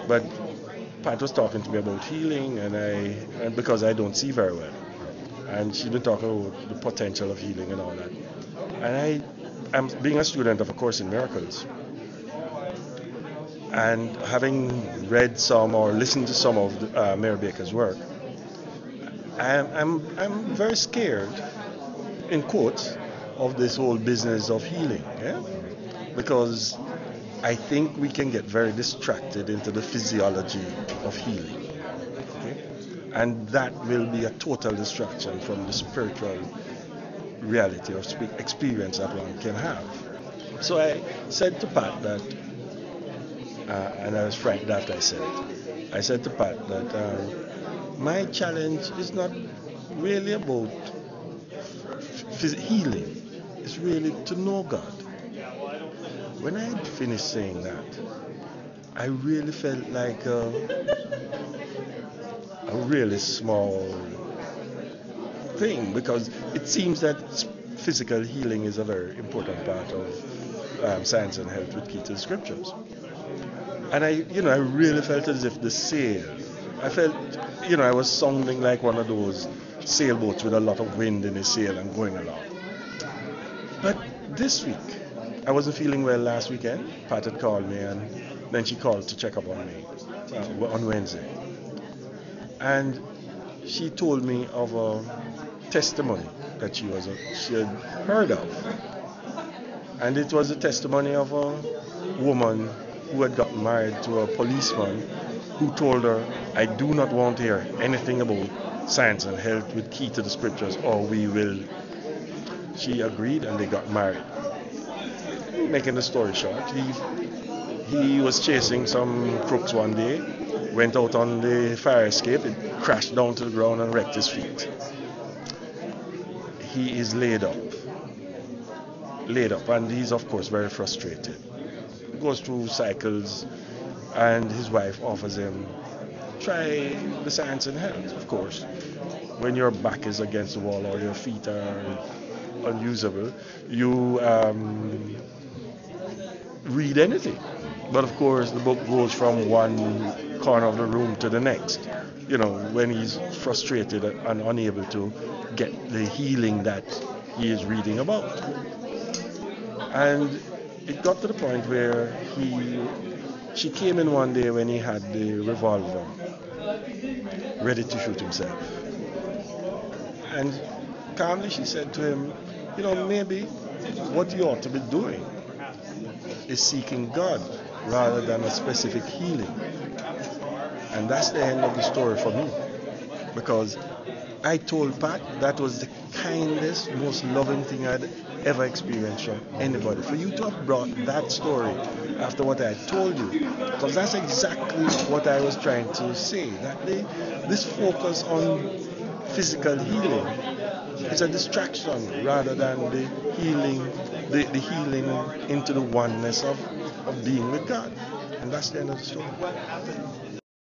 But Pat was talking to me about healing, and because I don't see very well, and she's been talking about the potential of healing and all that. And I'm being a student of A Course in Miracles, and having read some or listened to some of Mary Baker's work, I'm very scared, in quotes, of this whole business of healing, yeah? Because I think we can get very distracted into the physiology of healing, okay? And that will be a total distraction from the spiritual reality or experience that one can have. So I said to Pat that, and I was frank after I said it. I said to Pat that my challenge is not really about healing. It's really to know God. When I had finished saying that, I really felt like a really small thing, because it seems that physical healing is a very important part of Science and Health with Key to the Scriptures. And I really felt as if the sail, I felt, I was sounding like one of those sailboats with a lot of wind in the sail and going along. But this week, I wasn't feeling well last weekend. Pat had called me, and then she called to check up on me on Wednesday. And she told me of a testimony that she had heard of. And it was a testimony of a woman who had gotten married to a policeman who told her, I do not want to hear anything about Science and Health with Key to the Scriptures, or we will. She agreed, and they got married. Making the story short, he was chasing some crooks one day, went out on the fire escape, it crashed down to the ground and wrecked his feet. He is laid up, and he's of course very frustrated. He goes through cycles, and his wife offers him, try the Science and Health, of course. When your back is against the wall or your feet are unusable, you read anything. But of course, the book goes from one corner of the room to the next, when he's frustrated and unable to get the healing that he is reading about. And it got to the point where she came in one day when he had the revolver ready to shoot himself. And calmly she said to him, maybe what you ought to be doing is seeking God rather than a specific healing. And that's the end of the story for me. Because I told Pat that was the kindest, most loving thing I'd ever experienced from anybody. For you to have brought that story after what I told you, because that's exactly what I was trying to say, that this focus on physical healing is a distraction rather than the healing into the oneness of being with God. And that's the end of the story.